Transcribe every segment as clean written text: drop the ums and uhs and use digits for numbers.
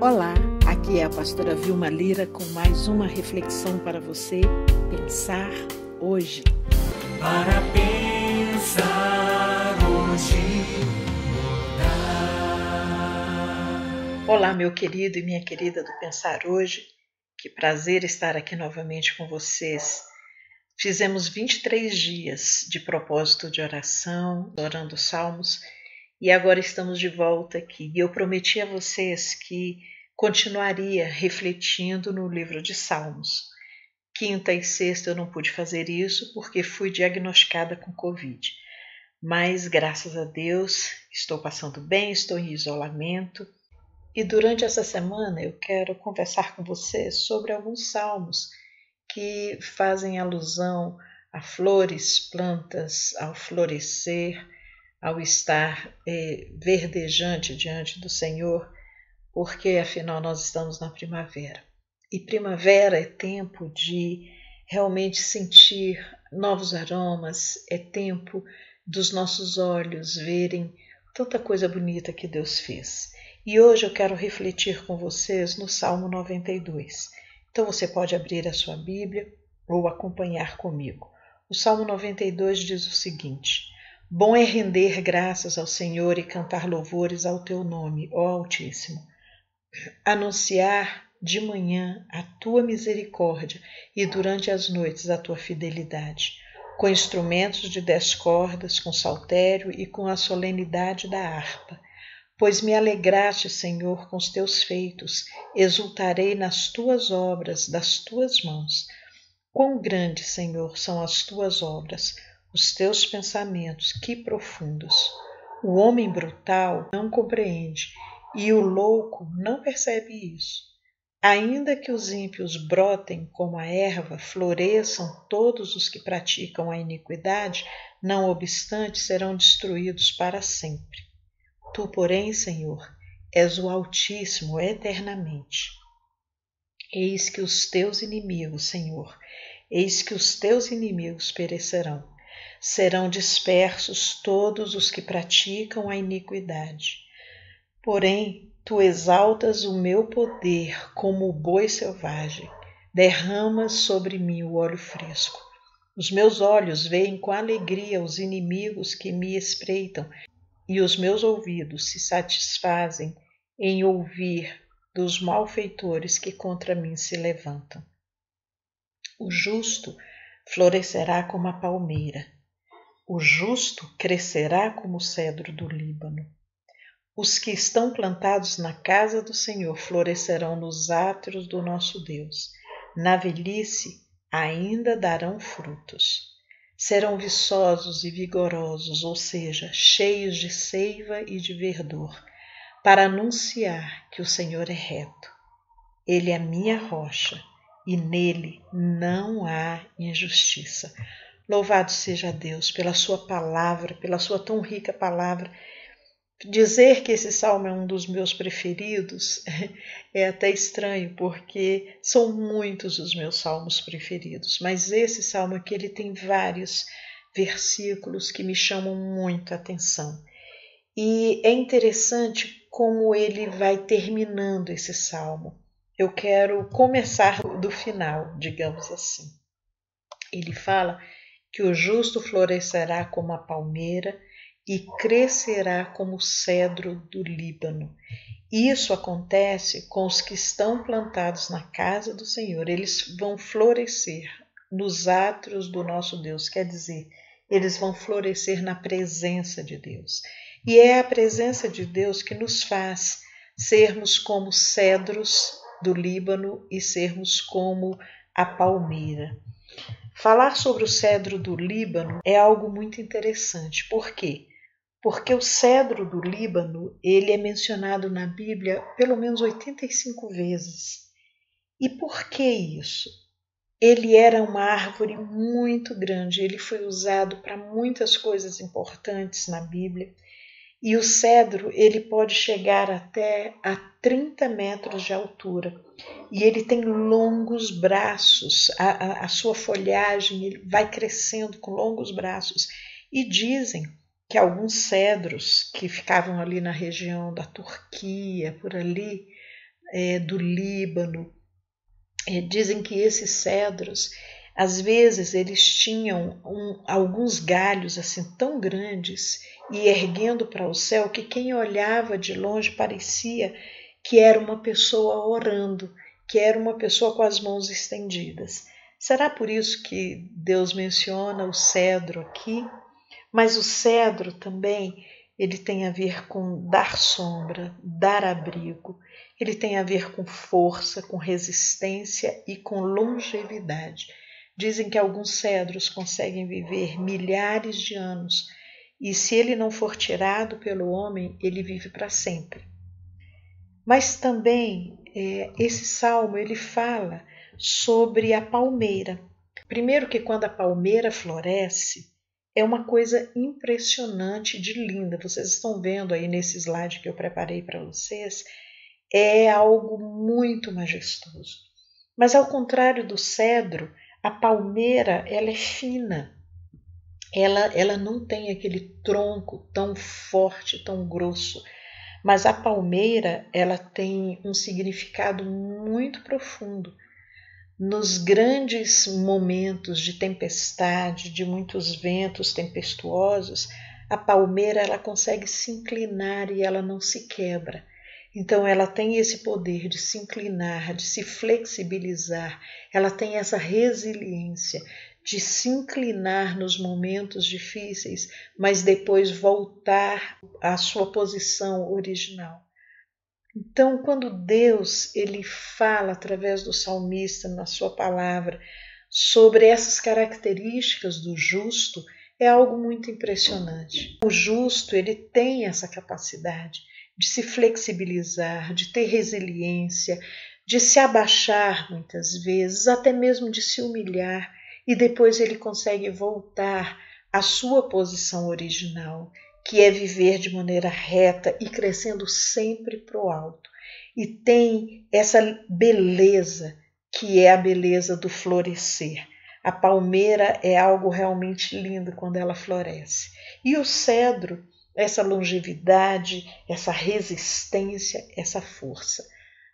Olá, aqui é a pastora Vilma Lira com mais uma reflexão para você pensar hoje. Para pensar hoje. Olá, meu querido e minha querida do Pensar Hoje. Que prazer estar aqui novamente com vocês. Fizemos 23 dias de propósito de oração, orando salmos, e agora estamos de volta aqui. E eu prometi a vocês que continuaria refletindo no livro de Salmos. Quinta e sexta eu não pude fazer isso porque fui diagnosticada com Covid. Mas, graças a Deus, estou passando bem, estou em isolamento. E durante essa semana eu quero conversar com vocês sobre alguns salmos que fazem alusão a flores, plantas, ao florescer, ao estar verdejante diante do Senhor, porque afinal nós estamos na primavera. E primavera é tempo de realmente sentir novos aromas, é tempo dos nossos olhos verem tanta coisa bonita que Deus fez. E hoje eu quero refletir com vocês no Salmo 92. Então você pode abrir a sua Bíblia ou acompanhar comigo. O Salmo 92 diz o seguinte: Bom é render graças ao Senhor e cantar louvores ao teu nome, ó Altíssimo. Anunciar de manhã a tua misericórdia e durante as noites a tua fidelidade, com instrumentos de 10 cordas, com saltério e com a solenidade da harpa. Pois me alegraste, Senhor, com os teus feitos, exultarei nas tuas obras das tuas mãos. Quão grandes, Senhor, são as tuas obras, os teus pensamentos, que profundos! O homem brutal não compreende, e o louco não percebe isso. Ainda que os ímpios brotem como a erva, floresçam todos os que praticam a iniquidade, não obstante serão destruídos para sempre. Tu, porém, Senhor, és o Altíssimo eternamente. Eis que os teus inimigos, Senhor, eis que os teus inimigos perecerão. Serão dispersos todos os que praticam a iniquidade. Porém, tu exaltas o meu poder como o boi selvagem, derramas sobre mim o óleo fresco. Os meus olhos veem com alegria os inimigos que me espreitam, e os meus ouvidos se satisfazem em ouvir dos malfeitores que contra mim se levantam. O justo florescerá como a palmeira, o justo crescerá como o cedro do Líbano. Os que estão plantados na casa do Senhor florescerão nos átrios do nosso Deus. Na velhice ainda darão frutos. Serão viçosos e vigorosos, ou seja, cheios de seiva e de verdor, para anunciar que o Senhor é reto. Ele é a minha rocha, e nele não há injustiça. Louvado seja Deus pela sua palavra, pela sua tão rica palavra. Dizer que esse salmo é um dos meus preferidos é até estranho, porque são muitos os meus salmos preferidos, mas esse salmo aqui ele tem vários versículos que me chamam muito a atenção. E é interessante como ele vai terminando esse salmo. Eu quero começar do final, digamos assim. Ele fala que o justo florescerá como a palmeira e crescerá como o cedro do Líbano. Isso acontece com os que estão plantados na casa do Senhor. Eles vão florescer nos átrios do nosso Deus, quer dizer, eles vão florescer na presença de Deus. E é a presença de Deus que nos faz sermos como cedros do Líbano e sermos como a palmeira. Falar sobre o cedro do Líbano é algo muito interessante. Por quê? Porque o cedro do Líbano, ele é mencionado na Bíblia pelo menos 85 vezes. E por que isso? Ele era uma árvore muito grande, ele foi usado para muitas coisas importantes na Bíblia. E o cedro, ele pode chegar até a 30 metros de altura. E ele tem longos braços, a sua folhagem ele vai crescendo com longos braços. E dizem que alguns cedros que ficavam ali na região da Turquia, por ali, do Líbano. Dizem que esses cedros, às vezes, eles tinham alguns galhos assim tão grandes e erguendo para o céu que quem olhava de longe parecia que era uma pessoa orando, que era uma pessoa com as mãos estendidas. Será por isso que Deus menciona o cedro aqui? Mas o cedro também, ele tem a ver com dar sombra, dar abrigo. Ele tem a ver com força, com resistência e com longevidade. Dizem que alguns cedros conseguem viver milhares de anos e se ele não for tirado pelo homem, ele vive para sempre. Mas também esse salmo ele fala sobre a palmeira. Primeiro que quando a palmeira floresce, é uma coisa impressionante de linda. Vocês estão vendo aí nesse slide que eu preparei para vocês, é algo muito majestoso. Mas ao contrário do cedro, a palmeira ela é fina. Ela não tem aquele tronco tão forte, tão grosso. Mas a palmeira ela tem um significado muito profundo. Nos grandes momentos de tempestade, de muitos ventos tempestuosos, a palmeira ela consegue se inclinar e ela não se quebra. Então ela tem esse poder de se inclinar, de se flexibilizar, ela tem essa resiliência de se inclinar nos momentos difíceis, mas depois voltar à sua posição original. Então, quando Deus ele fala através do salmista na sua palavra sobre essas características do justo, é algo muito impressionante. O justo ele tem essa capacidade de se flexibilizar, de ter resiliência, de se abaixar muitas vezes, até mesmo de se humilhar, e depois ele consegue voltar à sua posição original, que é viver de maneira reta e crescendo sempre para o alto. E tem essa beleza, que é a beleza do florescer. A palmeira é algo realmente lindo quando ela floresce. E o cedro, essa longevidade, essa resistência, essa força.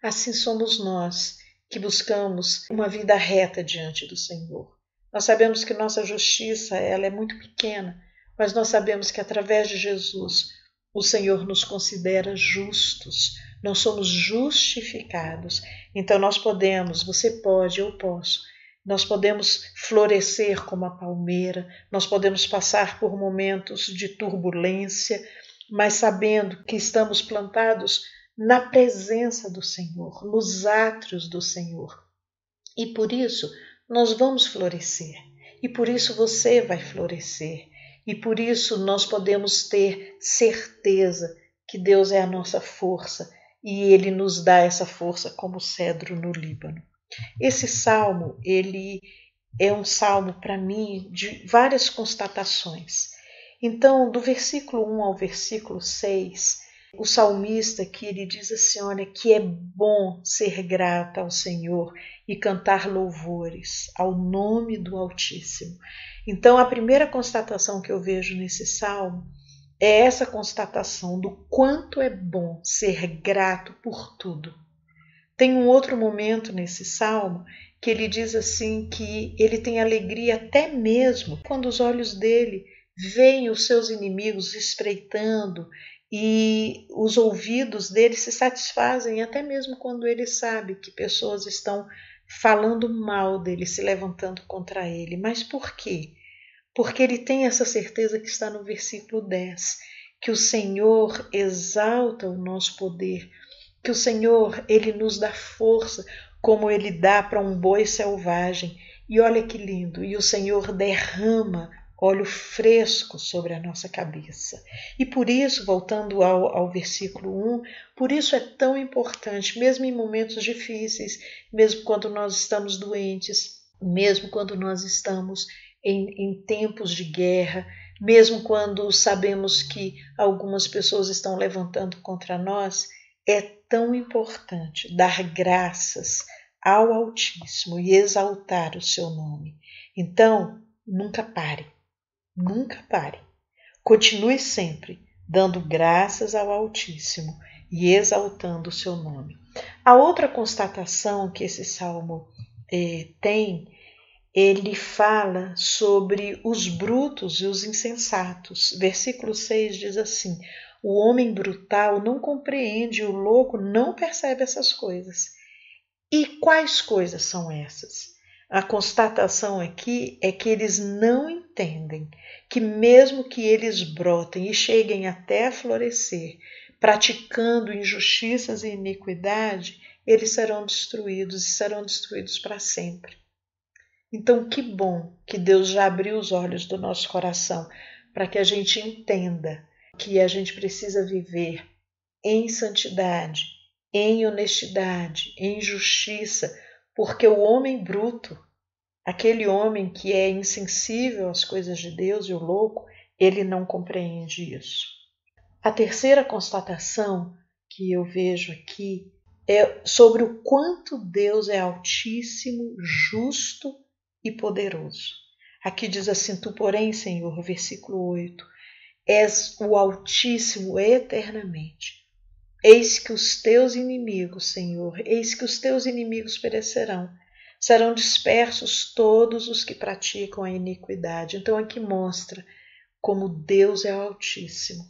Assim somos nós que buscamos uma vida reta diante do Senhor. Nós sabemos que nossa justiça ela é muito pequena, mas nós sabemos que através de Jesus o Senhor nos considera justos, nós somos justificados. Então nós podemos, você pode, eu posso, nós podemos florescer como a palmeira, nós podemos passar por momentos de turbulência, mas sabendo que estamos plantados na presença do Senhor, nos átrios do Senhor. E por isso nós vamos florescer, e por isso você vai florescer. E por isso nós podemos ter certeza que Deus é a nossa força e Ele nos dá essa força como cedro no Líbano. Esse salmo, ele é um salmo para mim de várias constatações. Então, do versículo 1 ao versículo 6, o salmista aqui ele diz assim, olha, que é bom ser grato ao Senhor e cantar louvores ao nome do Altíssimo. Então, a primeira constatação que eu vejo nesse salmo é essa constatação do quanto é bom ser grato por tudo. Tem um outro momento nesse salmo que ele diz assim que ele tem alegria até mesmo quando os olhos dele veem os seus inimigos espreitando e os ouvidos dele se satisfazem até mesmo quando ele sabe que pessoas estão falando mal dele, se levantando contra ele. Mas por quê? Porque ele tem essa certeza que está no versículo 10, que o Senhor exalta o nosso poder, que o Senhor ele nos dá força como ele dá para um boi selvagem. E olha que lindo, e o Senhor derrama óleo fresco sobre a nossa cabeça. E por isso, voltando ao versículo 1, por isso é tão importante, mesmo em momentos difíceis, mesmo quando nós estamos doentes, mesmo quando nós estamos em tempos de guerra, mesmo quando sabemos que algumas pessoas estão levantando contra nós, é tão importante dar graças ao Altíssimo e exaltar o seu nome. Então, nunca pare. Nunca pare. Continue sempre dando graças ao Altíssimo e exaltando o seu nome. A outra constatação que esse salmo tem, ele fala sobre os brutos e os insensatos. Versículo 6 diz assim: o homem brutal não compreende, o louco não percebe essas coisas. E quais coisas são essas? A constatação aqui é que eles não entendem que mesmo que eles brotem e cheguem até a florescer, praticando injustiças e iniquidade, eles serão destruídos e serão destruídos para sempre. Então, que bom que Deus já abriu os olhos do nosso coração para que a gente entenda que a gente precisa viver em santidade, em honestidade, em justiça, porque o homem bruto, aquele homem que é insensível às coisas de Deus e o louco, ele não compreende isso. A terceira constatação que eu vejo aqui é sobre o quanto Deus é altíssimo, justo e poderoso. Aqui diz assim: tu, porém, Senhor, versículo 8, és o Altíssimo eternamente. Eis que os teus inimigos, Senhor, eis que os teus inimigos perecerão. Serão dispersos todos os que praticam a iniquidade. Então aqui mostra como Deus é Altíssimo,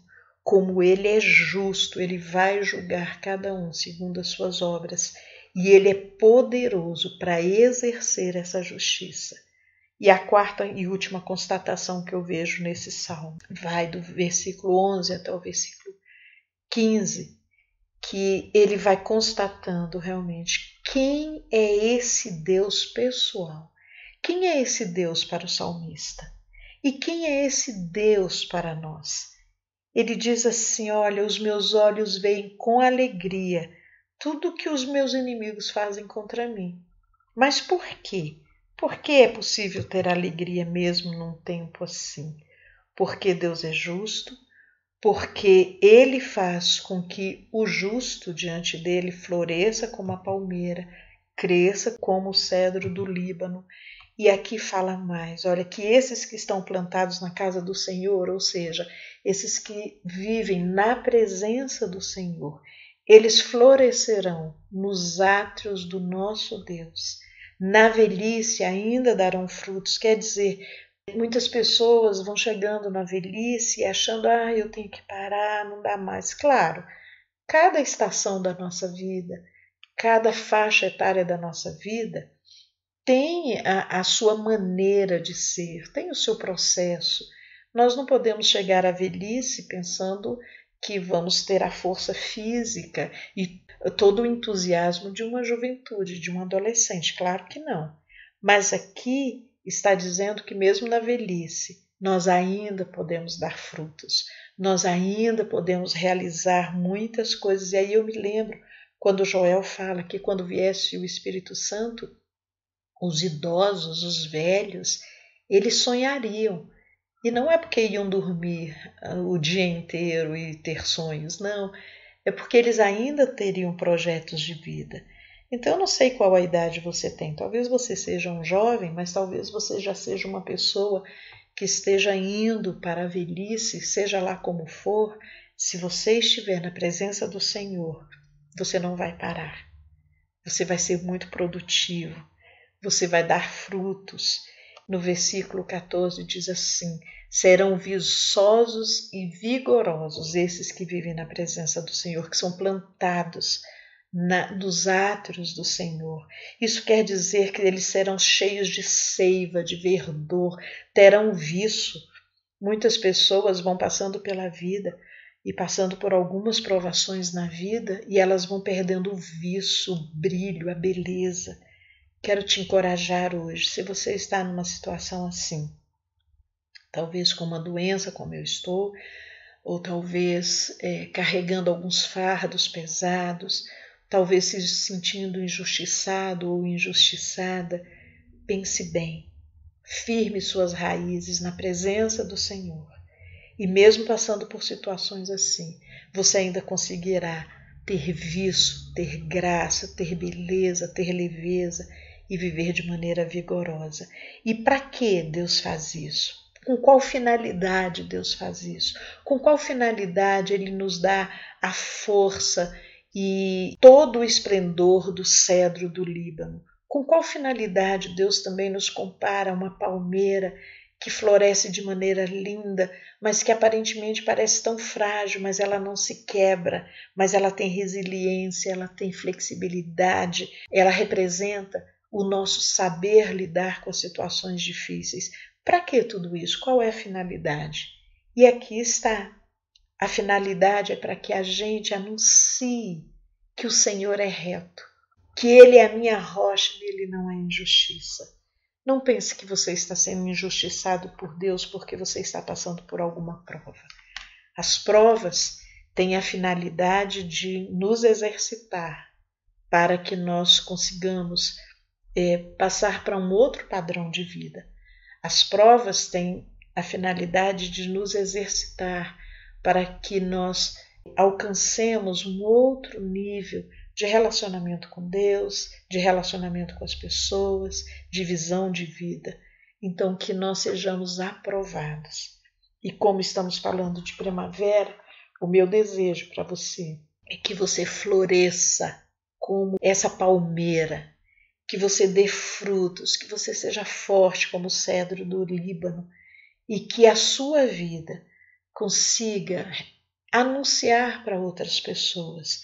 como Ele é justo, Ele vai julgar cada um segundo as suas obras. E Ele é poderoso para exercer essa justiça. E a quarta e última constatação que eu vejo nesse salmo vai do versículo 11 até o versículo 15, que ele vai constatando realmente quem é esse Deus pessoal. Quem é esse Deus para o salmista? E quem é esse Deus para nós? Ele diz assim: olha, os meus olhos veem com alegria tudo que os meus inimigos fazem contra mim. Mas por quê? Por que é possível ter alegria mesmo num tempo assim? Porque Deus é justo, porque Ele faz com que o justo diante dele floresça como a palmeira, cresça como o cedro do Líbano. E aqui fala mais, olha, que esses que estão plantados na casa do Senhor, ou seja, esses que vivem na presença do Senhor, eles florescerão nos átrios do nosso Deus. Na velhice ainda darão frutos, quer dizer, muitas pessoas vão chegando na velhice e achando, eu tenho que parar, não dá mais. Claro, cada estação da nossa vida, cada faixa etária da nossa vida tem a sua maneira de ser, tem o seu processo. Nós não podemos chegar à velhice pensando que vamos ter a força física e todo o entusiasmo de uma juventude, de um adolescente. Claro que não. Mas aqui está dizendo que mesmo na velhice, nós ainda podemos dar frutos, nós ainda podemos realizar muitas coisas. E aí eu me lembro quando Joel fala que quando viesse o Espírito Santo, os idosos, os velhos, eles sonhariam. E não é porque iam dormir o dia inteiro e ter sonhos, não. É porque eles ainda teriam projetos de vida. Então eu não sei qual a idade você tem. Talvez você seja um jovem, mas talvez você já seja uma pessoa que esteja indo para a velhice, seja lá como for. Se você estiver na presença do Senhor, você não vai parar. Você vai ser muito produtivo. Você vai dar frutos. No versículo 14 diz assim: serão viçosos e vigorosos esses que vivem na presença do Senhor, que são plantados nos átrios do Senhor. Isso quer dizer que eles serão cheios de seiva, de verdor, terão viço. Muitas pessoas vão passando pela vida e passando por algumas provações na vida e elas vão perdendo o viço, o brilho, a beleza. Quero te encorajar hoje, se você está numa situação assim, talvez com uma doença como eu estou, ou talvez carregando alguns fardos pesados, talvez se sentindo injustiçado ou injustiçada, pense bem, firme suas raízes na presença do Senhor. E mesmo passando por situações assim, você ainda conseguirá ter viço, ter graça, ter beleza, ter leveza, e viver de maneira vigorosa. E para que Deus faz isso? Com qual finalidade Deus faz isso? Com qual finalidade Ele nos dá a força e todo o esplendor do cedro do Líbano. Com qual finalidade Deus também nos compara a uma palmeira que floresce de maneira linda, mas que aparentemente parece tão frágil, mas ela não se quebra, mas ela tem resiliência, ela tem flexibilidade, ela representa o nosso saber lidar com as situações difíceis. Para que tudo isso? Qual é a finalidade? E aqui está. A finalidade é para que a gente anuncie que o Senhor é reto, que Ele é a minha rocha e nele não há injustiça. Não pense que você está sendo injustiçado por Deus porque você está passando por alguma prova. As provas têm a finalidade de nos exercitar para que nós consigamos passar para um outro padrão de vida. As provas têm a finalidade de nos exercitar para que nós alcancemos um outro nível de relacionamento com Deus, de relacionamento com as pessoas, de visão de vida. Então, que nós sejamos aprovados. E como estamos falando de primavera, o meu desejo para você é que você floresça como essa palmeira, que você dê frutos, que você seja forte como o cedro do Líbano e que a sua vida consiga anunciar para outras pessoas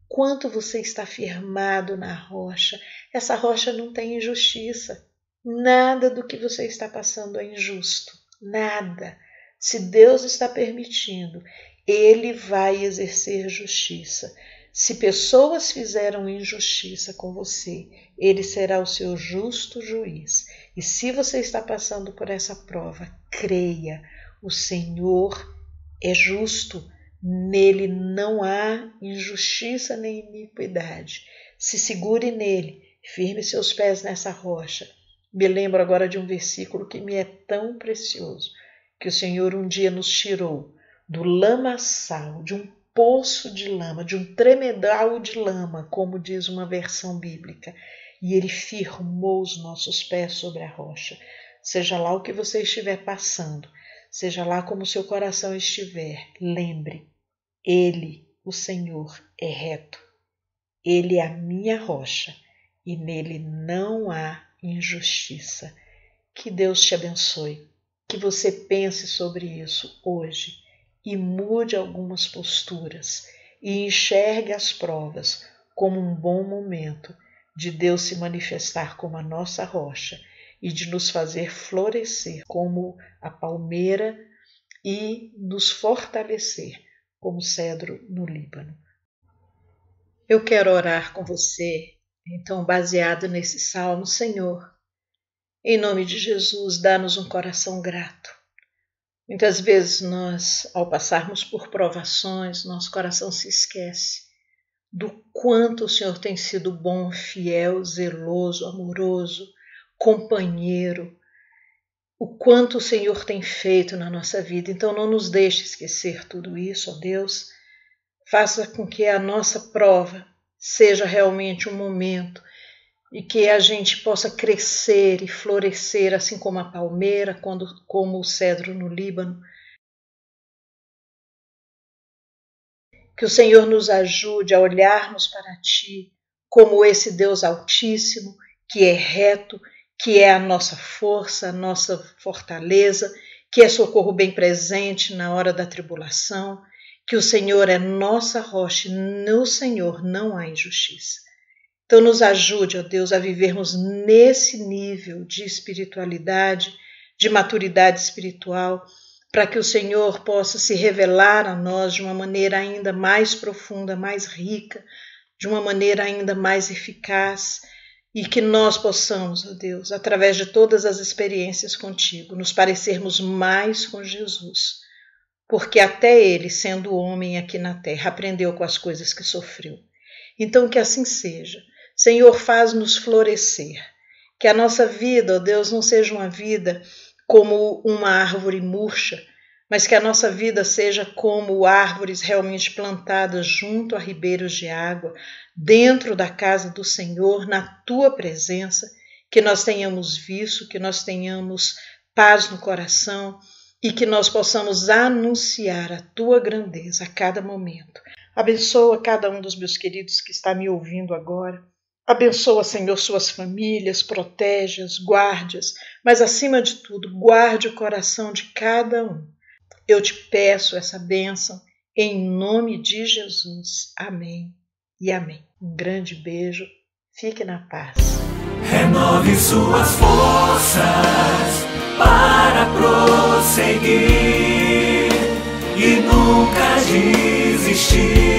quanto você está firmado na rocha. Essa rocha não tem injustiça. Nada do que você está passando é injusto. Nada. Se Deus está permitindo, Ele vai exercer justiça. Se pessoas fizeram injustiça com você, Ele será o seu justo juiz. E se você está passando por essa prova, creia, o Senhor é justo. Nele não há injustiça nem iniquidade. Se segure nele, firme seus pés nessa rocha. Me lembro agora de um versículo que me é tão precioso, que o Senhor um dia nos tirou do lamaçal, de um poço de lama, de um tremedal de lama, como diz uma versão bíblica, e Ele firmou os nossos pés sobre a rocha. Seja lá o que você estiver passando, seja lá como o seu coração estiver, lembre, Ele, o Senhor, é reto. Ele é a minha rocha e nele não há injustiça. Que Deus te abençoe, que você pense sobre isso hoje e mude algumas posturas e enxergue as provas como um bom momento de Deus se manifestar como a nossa rocha e de nos fazer florescer como a palmeira e nos fortalecer como cedro no Líbano. Eu quero orar com você, então, baseado nesse salmo. Senhor, em nome de Jesus, dá-nos um coração grato. Muitas vezes nós, ao passarmos por provações, nosso coração se esquece do quanto o Senhor tem sido bom, fiel, zeloso, amoroso, companheiro, o quanto o Senhor tem feito na nossa vida. Então não nos deixe esquecer tudo isso, ó Deus. Faça com que a nossa prova seja realmente um momento e que a gente possa crescer e florescer, assim como a palmeira, como o cedro no Líbano. Que o Senhor nos ajude a olharmos para Ti como esse Deus Altíssimo, que é reto, que é a nossa força, a nossa fortaleza, que é socorro bem presente na hora da tribulação, que o Senhor é nossa rocha e no Senhor não há injustiça. Então nos ajude, ó Deus, a vivermos nesse nível de espiritualidade, de maturidade espiritual, para que o Senhor possa se revelar a nós de uma maneira ainda mais profunda, mais rica, de uma maneira ainda mais eficaz, e que nós possamos, ó Deus, através de todas as experiências contigo, nos parecermos mais com Jesus, porque até ele, sendo homem aqui na terra, aprendeu com as coisas que sofreu. Então que assim seja. Senhor, faz-nos florescer, que a nossa vida, ó Deus, não seja uma vida como uma árvore murcha, mas que a nossa vida seja como árvores realmente plantadas junto a ribeiros de água, dentro da casa do Senhor, na Tua presença, que nós tenhamos visto, que nós tenhamos paz no coração e que nós possamos anunciar a Tua grandeza a cada momento. Abençoa cada um dos meus queridos que está me ouvindo agora. Abençoa, Senhor, suas famílias, protege-as, guarde-as, mas acima de tudo, guarde o coração de cada um. Eu te peço essa bênção em nome de Jesus. Amém e amém. Um grande beijo. Fique na paz. Renove suas forças para prosseguir e nunca desistir.